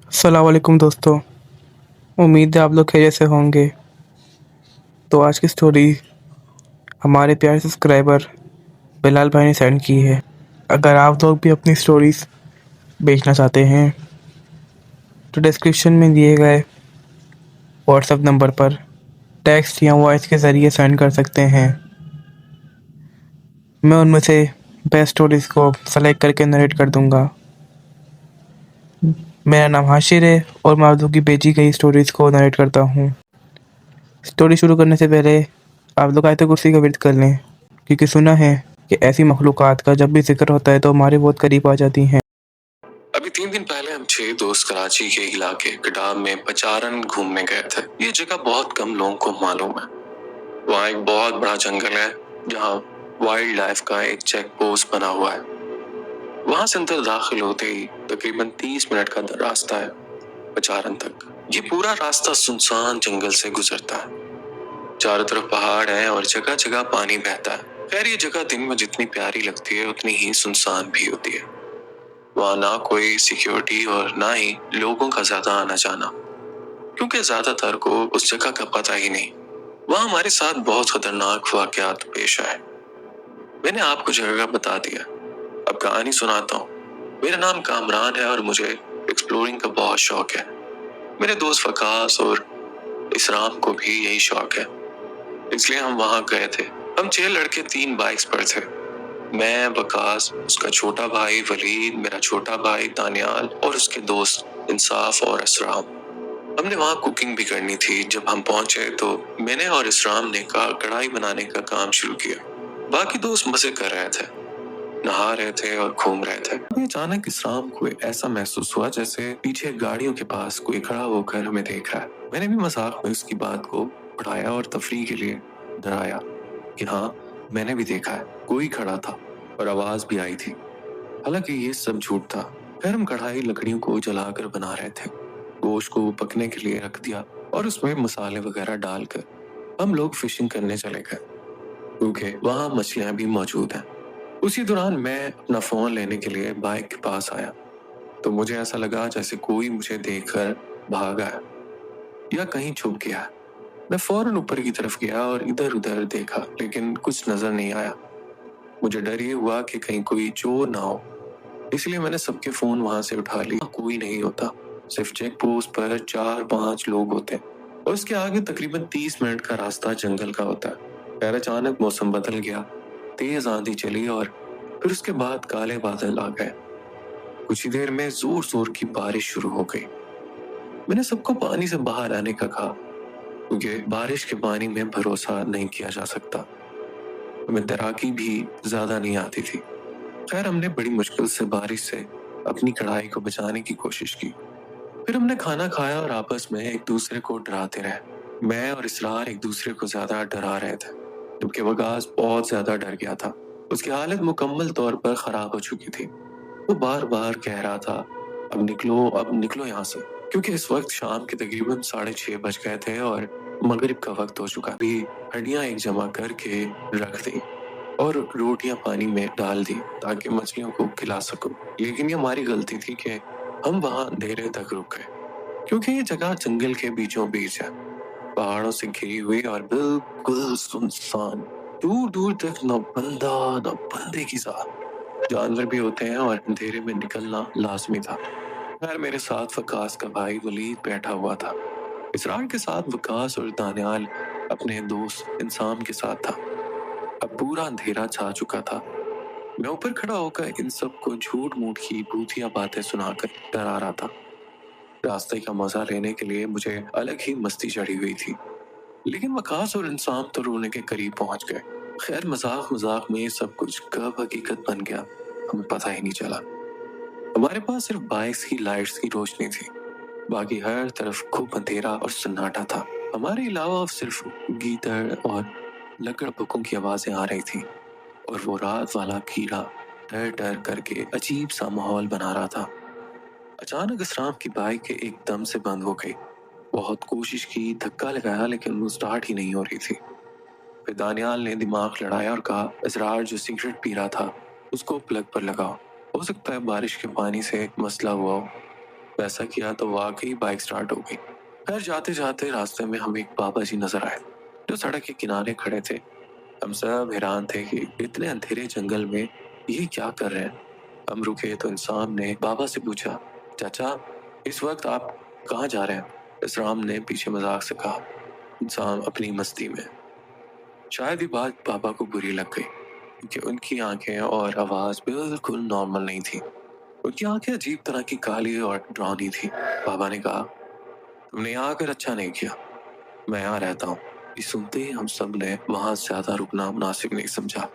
अस्सलाम वालेकुम दोस्तों। उम्मीद है आप लोग खैरियत से होंगे। तो आज की स्टोरी हमारे प्यारे सब्सक्राइबर बिलाल भाई ने सेंड की है। अगर आप लोग भी अपनी स्टोरीज भेजना चाहते हैं तो डिस्क्रिप्शन में दिए गए व्हाट्सएप नंबर पर टेक्स्ट या वॉइस के ज़रिए सेंड कर सकते हैं। मैं उनमें से बेस्ट स्टोरीज़ को सेलेक्ट करके नरेट कर दूंगा। मेरा नाम हाशिर है और मैं आप लोग की भेजी गई स्टोरीज़ को नरेट करता हूँ। स्टोरी शुरू करने से पहले आप लोग आयत कुर्सी का विर्द कर लें, क्योंकि सुना है कि ऐसी मखलूक़ात का जब भी जिक्र होता है तो हमारे बहुत करीब आ जाती हैं। अभी 3 दिन पहले हम 6 दोस्त कराची के इलाके कटाब में पचारन घूमने गए थे। ये जगह बहुत कम लोगों को मालूम है। वहाँ एक बहुत बड़ा जंगल है जहाँ वाइल्ड लाइफ का एक चेक पोस्ट बना हुआ है। वहाँ से अंदर दाखिल होते ही तकरीबन 30 मिनट का रास्ता है पचारन तक। ये पूरा रास्ता सुनसान जंगल से गुजरता है। चारों तरफ पहाड़ है और जगह जगह पानी बहता है। खैर ये जगह दिन में जितनी प्यारी लगती है उतनी ही सुनसान भी होती है। वहाँ ना कोई सिक्योरिटी और ना ही लोगों का ज्यादा आना जाना, क्योंकि ज्यादातर को उस जगह का पता ही नहीं। वहाँ हमारे साथ बहुत खतरनाक वाकयात पेश आए। मैंने आपको जगह बता दिया, अब कहानी सुनाता हूँ। मेरा नाम कामरान है और मुझे एक्सप्लोरिंग का बहुत शौक है। मेरे दोस्त फकास और इसराम को भी यही शौक है, इसलिए हम वहाँ गए थे। हम 6 लड़के 3 बाइक्स पर थे। मैं, वकास, उसका छोटा भाई वलीद, मेरा छोटा भाई दानियाल और उसके दोस्त इंसाफ और इसराम। हमने वहाँ कुकिंग भी करनी थी। जब हम पहुंचे तो मैंने और इसराम ने कढ़ाई बनाने का काम शुरू किया। बाकी दोस्त मजे कर रहे थे, नहा रहे थे और घूम रहे थे। अचानक इसराम को ऐसा महसूस हुआ जैसे पीछे गाड़ियों के पास कोई खड़ा होकर हमें देख रहा है। मैंने भी मजाक में उसकी बात को बढ़ाया और तफरीह के लिए डराया कि हाँ, मैंने भी देखा है, कोई खड़ा था और आवाज भी आई थी। हालांकि ये सब झूठ था। फिर हम कढ़ाई लकड़ियों को जलाकर बना रहे थे। गोश्त को पकने के लिए रख दिया और उसमें मसाले वगैरह डालकर हम लोग फिशिंग करने चले गए, क्योंकि वहाँ मछलियां भी मौजूद हैं। उसी दौरान मैं अपना फोन लेने के लिए बाइक के पास आया तो मुझे ऐसा लगा जैसे कोई मुझे देखकर भागा है या कहीं छुप गया है। मैं फौरन ऊपर की तरफ गया और इधर उधर देखा, लेकिन कुछ नजर नहीं आया। मुझे डर ये हुआ कि कहीं कोई चोर ना हो, इसलिए मैंने सबके फोन वहां से उठा लिए। कोई नहीं होता, सिर्फ चेक पोस्ट पर 4-5 लोग होते हैं और उसके आगे तकरीबन 30 मिनट का रास्ता जंगल का होता है। फिर अचानक मौसम बदल गया, तेज आंधी चली और फिर उसके बाद काले बादल आ गए। कुछ ही देर में जोर जोर की बारिश शुरू हो गई। मैंने सबको पानी से बाहर आने का कहा, क्योंकि बारिश के पानी में भरोसा नहीं किया जा सकता। हमें तैराकी भी ज्यादा नहीं आती थी। खैर हमने बड़ी मुश्किल से बारिश से अपनी कढ़ाई को बचाने की कोशिश की। फिर हमने खाना खाया और आपस में एक दूसरे को डराते रहे। मैं और इसरार एक दूसरे को ज्यादा डरा रहे थे, जबकि वकास बहुत ज्यादा डर गया था। उसकी हालत मुकम्मल तौर पर खराब हो चुकी थी। वो बार बार कह रहा था, अब निकलो यहाँ से, क्योंकि इस वक्त शाम के तकरीबन 6:30 बज गए थे और मगरिब का वक्त हो चुका। भी हड्डियां एक जमा करके रख दी और रोटियां पानी में डाल दी ताकि मछलियों को खिला सकूं। लेकिन ये हमारी गलती थी कि हम वहां देर तक रुक गए, क्योंकि ये जगह जंगल के बीचों बीच है, पहाड़ों से घिरी हुई और बिल्कुल सुनसान। दूर दूर तक न बंदा न बंदे की साथ। जानवर भी होते हैं और अंधेरे में निकलना लाजमी था। खैर मेरे साथ वकास का भाई वलीद बैठा हुआ था। इसरार के साथ वकास और दानियाल अपने दोस्त इंसान के साथ था। अब पूरा अंधेरा छा चुका था। मैं ऊपर खड़ा होकर इन सबको झूठ मूठ की भूतिया बातें सुनाकर डरा रहा था। रास्ते का मजा लेने के लिए मुझे अलग ही मस्ती चढ़ी हुई थी, लेकिन वकास और इंसान तो रोने के करीब पहुंच गए। खैर मजाक मजाक में ये सब कुछ कब हकीकत बन गया हमें पता ही नहीं चला। हमारे पास सिर्फ बाइक्स की लाइट्स की रोशनी थी, बाकी हर तरफ खूब अंधेरा और सन्नाटा था। हमारे अलावा सिर्फ गीदड़ और लकड़ बुकों की आवाजें आ रही थी और वो रात वाला कीड़ा डर डर करके अजीब सा माहौल बना रहा था। अचानक इसराम की बाइक एकदम से बंद हो गई। बहुत कोशिश की, धक्का लगाया, लेकिन वो स्टार्ट ही नहीं हो रही थी। फिर दानियाल ने दिमाग लड़ाया और कहा, इसरार जो सिगरेट पी रहा था उसको प्लग पर लगाओ, हो सकता है बारिश के पानी से मसला हुआ हो। वैसा किया तो वाकई बाइक स्टार्ट हो गई। खैर जाते जाते रास्ते में हमें एक बाबा जी नजर आए जो सड़क के किनारे खड़े थे। हम सब हैरान थे कि इतने अंधेरे जंगल में ये क्या कर रहे हैं। हम रुके तो इंसान ने बाबा से पूछा, चाचा इस वक्त आप कहाँ जा रहे हैं? इसराम ने पीछे मजाक से कहा। इंसान अपनी मस्ती में। शायद ये बात पापा को बुरी लग गई क्योंकि उनकी आंखें और आवाज बिल्कुल नॉर्मल नहीं थी। उनकी आंखें अजीब तरह की काली और डरावनी थी। पापा ने कहा, तुमने यहाँ आकर अच्छा नहीं किया, मैं यहाँ रहता हूँ। ये सुनते ही हम सब ने वहां ज्यादा रुकना मुनासिब नहीं समझा।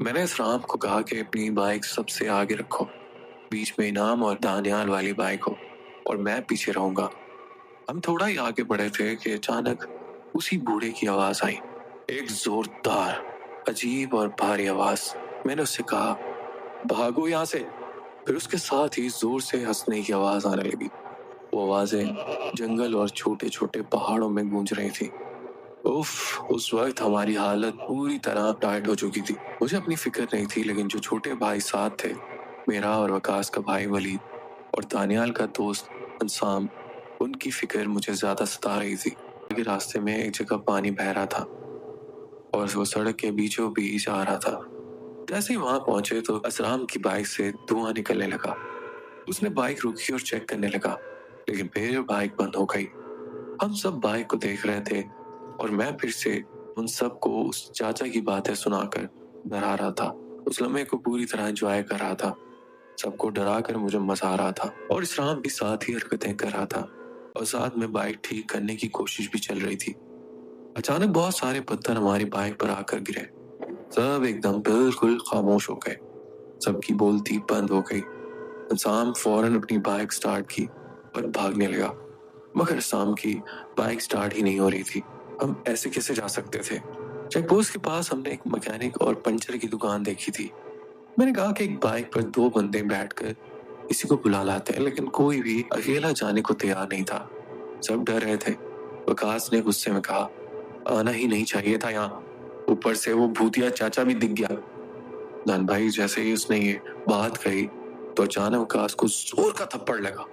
मैंने इसराम को कहा कि अपनी बाइक सबसे आगे रखो, बीच में इनाम और दानियाल वाली बाइक हो और मैं पीछे रहूंगा। हम थोड़ा ही आगे बढ़े थे कि अचानक उसी बूढ़े की आवाज आई, एक जोरदार अजीब और भारी आवाज। मैंने उससे कहा, भागो यहाँ से। फिर उसके साथ ही जोर से हंसने की आवाज आने लगी। वो आवाजें जंगल और छोटे छोटे पहाड़ों में गूंज रही थी। उफ, उस वक्त हमारी हालत पूरी तरह टाइट हो चुकी थी। मुझे अपनी फिक्र नहीं थी, लेकिन जो छोटे भाई साथ थे, मेरा और वकास का भाई वलीद और दानियाल का दोस्त अंसाम, उनकी फिक्र मुझे ज्यादा सता रही थी। आगे रास्ते में एक जगह पानी बह रहा था और वो सड़क के बीचों बीच आ रहा था। जैसे ही वहां पहुंचे तो असराम की बाइक से धुआं निकलने लगा। उसने बाइक रोकी और चेक करने लगा, लेकिन फिर बाइक बंद हो गई। हम सब बाइक को देख रहे थे और मैं फिर से उन सबको उस चाचा की बातें सुनाकर डरा रहा था। उस लम्हे को पूरी तरह एंजॉय कर रहा था। सबको डरा कर मुझे मजा आ रहा था और इसराम भी साथ ही हरकतें कर रहा था और साथ में बाइक ठीक करने की कोशिश भी चल रही थी। अचानक बहुत सारे पत्थर हमारी बाइक पर आकर गिरे। सब एकदम बिल्कुल खामोश हो गए। सबकी बोलती बंद हो गई। इंसान फौरन अपनी बाइक स्टार्ट की और भागने लगा, मगर शाम की बाइक स्टार्ट ही नहीं हो रही थी। हम ऐसे कैसे जा सकते थे? चेक पोस्ट के पास हमने एक मैकेनिक और पंचर की दुकान देखी थी। मैंने कहा कि एक बाइक पर 2 बंदे बैठकर किसी को बुला लाते हैं, लेकिन कोई भी अकेला जाने को तैयार नहीं था। सब डर रहे थे। वकास ने गुस्से में कहा, आना ही नहीं चाहिए था यहाँ, ऊपर से वो भूतिया चाचा भी दिख गया। धन भाई जैसे ही उसने ये बात कही तो अचानक वकास को जोर का थप्पड़ लगा,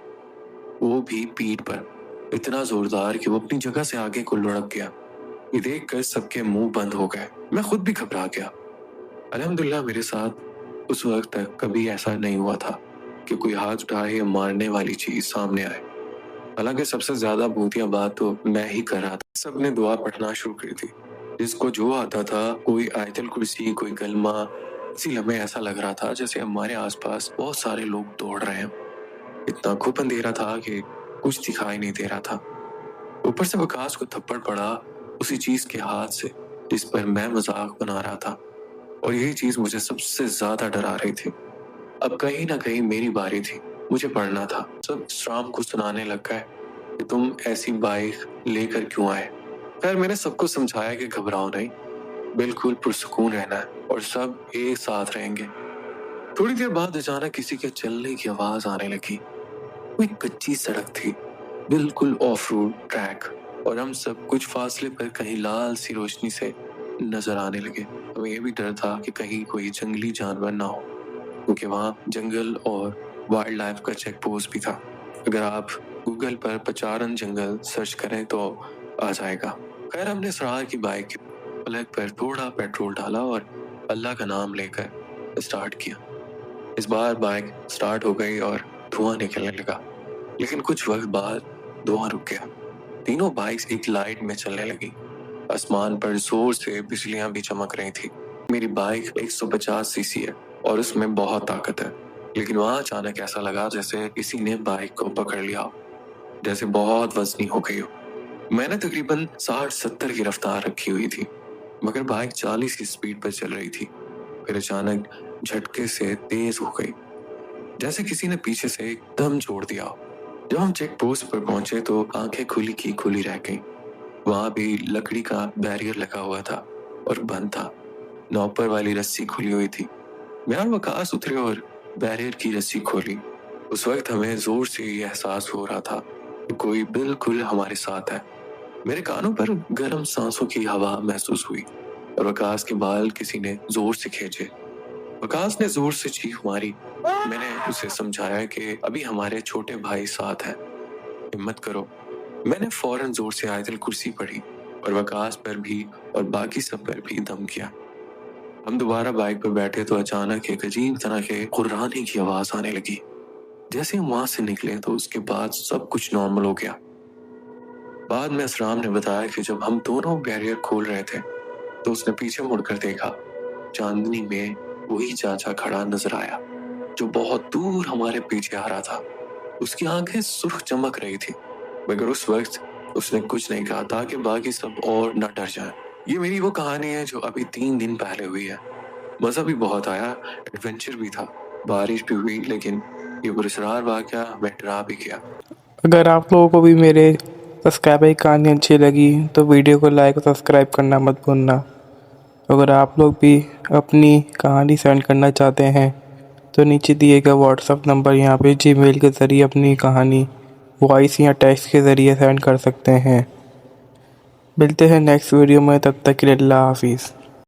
वो भी पीठ पर, इतना जोरदार कि वो अपनी जगह से आगे को लुढ़क गया। ये देखकर सबके मुंह बंद हो गए। मैं खुद भी घबरा गया। अल्हम्दुलिल्लाह मेरे साथ उस वक्त तक कभी ऐसा नहीं हुआ था कि कोई हाथ उठाए या मारने वाली चीज सामने आए। हालांकि सबसे ज्यादा भूतिया बात तो मैं ही कर रहा था। सबने दुआ पढ़ना शुरू कर दी। जिसको जो आता था, कोई आयतल कुर्सी, कोई कलमा। इसी लम्हे ऐसा लग रहा था जैसे हमारे आसपास बहुत सारे लोग दौड़ रहे हैं। इतना खूब अंधेरा था कि कुछ दिखाई नहीं दे रहा था। ऊपर से वकास को थप्पड़ पड़ा उसी चीज के हाथ से जिस पर मैं मजाक बना रहा था, और यही चीज मुझे सबसे ज्यादा डरा रही थी। अब कहीं ना कहीं मेरी बारी थी, मुझे पढ़ना था। सब शाम को सुनाने लग गए कि तुम ऐसी बाइक लेकर क्यों आए। खैर मैंने सबको समझाया कि घबराओ नहीं, बिल्कुल पुरसुकून रहना है और सब एक साथ रहेंगे। थोड़ी देर बाद अचानक किसी के चलने की आवाज आने लगी। वो एक कच्ची सड़क थी, बिल्कुल ऑफ रोड ट्रैक, और हम सब कुछ फासले पर कहीं लाल सी रोशनी से नजर आने लगे। हमें ये भी डर था कि कहीं कोई जंगली जानवर ना हो, क्योंकि वहाँ जंगल और वाइल्ड लाइफ का चेक पोस्ट भी था। अगर आप गूगल पर पचारन जंगल सर्च करें तो आ जाएगा। खैर हमने सरार की बाइक के प्लग पर थोड़ा पेट्रोल डाला और अल्लाह का नाम लेकर स्टार्ट किया। इस बार बाइक स्टार्ट हो गई और धुआं निकलने लगा, लेकिन कुछ वक्त बाद धुआं रुक गया। तीनों बाइक्स एक लाइट में चलने लगी। आसमान पर जोर से बिजलियां भी चमक रही थी। मेरी बाइक 150 सीसी है और उसमें बहुत ताकत है, लेकिन वहां अचानक ऐसा लगा जैसे किसी ने बाइक को पकड़ लिया हो, जैसे बहुत वजनी हो गई हो। मैंने तकरीबन 60-70 की रफ्तार रखी हुई थी, मगर बाइक 40 की स्पीड पर चल रही थी। फिर अचानक झटके से तेज हो गई, जैसे किसी ने पीछे से एकदम छोड़ दिया हो। जब हम चेक पोस्ट पर पहुंचे तो आंखें खुली की खुली रह गईं। वहां भी लकड़ी का बैरियर लगा हुआ था और बंद था। नॉपर वाली रस्सी खुली हुई थी। मैं और वकास उतरे और बैरियर की रस्सी खोली। उस वक्त हमें जोर से ये एहसास हो रहा था कि कोई बिल्कुल हमारे साथ है। मेरे कानों पर गर्म सांसों की हवा महसूस हुई और वकास के बाल किसी ने जोर से खींचे। वकास ने जोर से चीख मारी। मैंने उसे समझाया कि अभी हमारे छोटे भाई साथ हैं, हिम्मत करो। मैंने फौरन जोर से आयतल कुर्सी पढ़ी और वकास पर भी और बाकी सब पर भी दम किया। हम दोबारा बाइक पर बैठे तो अचानक एक अजीब तरह के कुर्राने की आवाज आने लगी। जैसे हम वहां से निकले तो उसके बाद सब कुछ नॉर्मल हो गया। बाद में असराम ने बताया कि जब हम दोनों बैरियर खोल रहे थे तो उसने पीछे मुड़कर देखा। चांदनी में वही चाचा खड़ा नजर आया जो बहुत दूर हमारे पीछे आ रहा था। उसकी आंखें सुर्ख चमक रही थी, मगर उस वक्त उसने कुछ नहीं कहा ताकि बाकी सब और न डर जाएं। ये मेरी वो कहानी है जो अभी 3 दिन पहले हुई है। मजा भी बहुत आया, एडवेंचर भी था, बारिश भी हुई, लेकिन ये पुरस्कार वाकया मैं डरा भी गया। अगर आप लोगों को भी मेरे सब्सक्राइबर की कहानी अच्छी लगी तो वीडियो को लाइक और सब्सक्राइब करना मत भूलना। अगर आप लोग भी अपनी कहानी सेंड करना चाहते हैं तो नीचे दिए गए व्हाट्सएप नंबर यहाँ पे जीमेल के ज़रिए अपनी कहानी वॉइस या टेक्स्ट के ज़रिए सेंड कर सकते हैं। मिलते हैं नेक्स्ट वीडियो में, तब तक के लिए अल्लाह हाफिज़।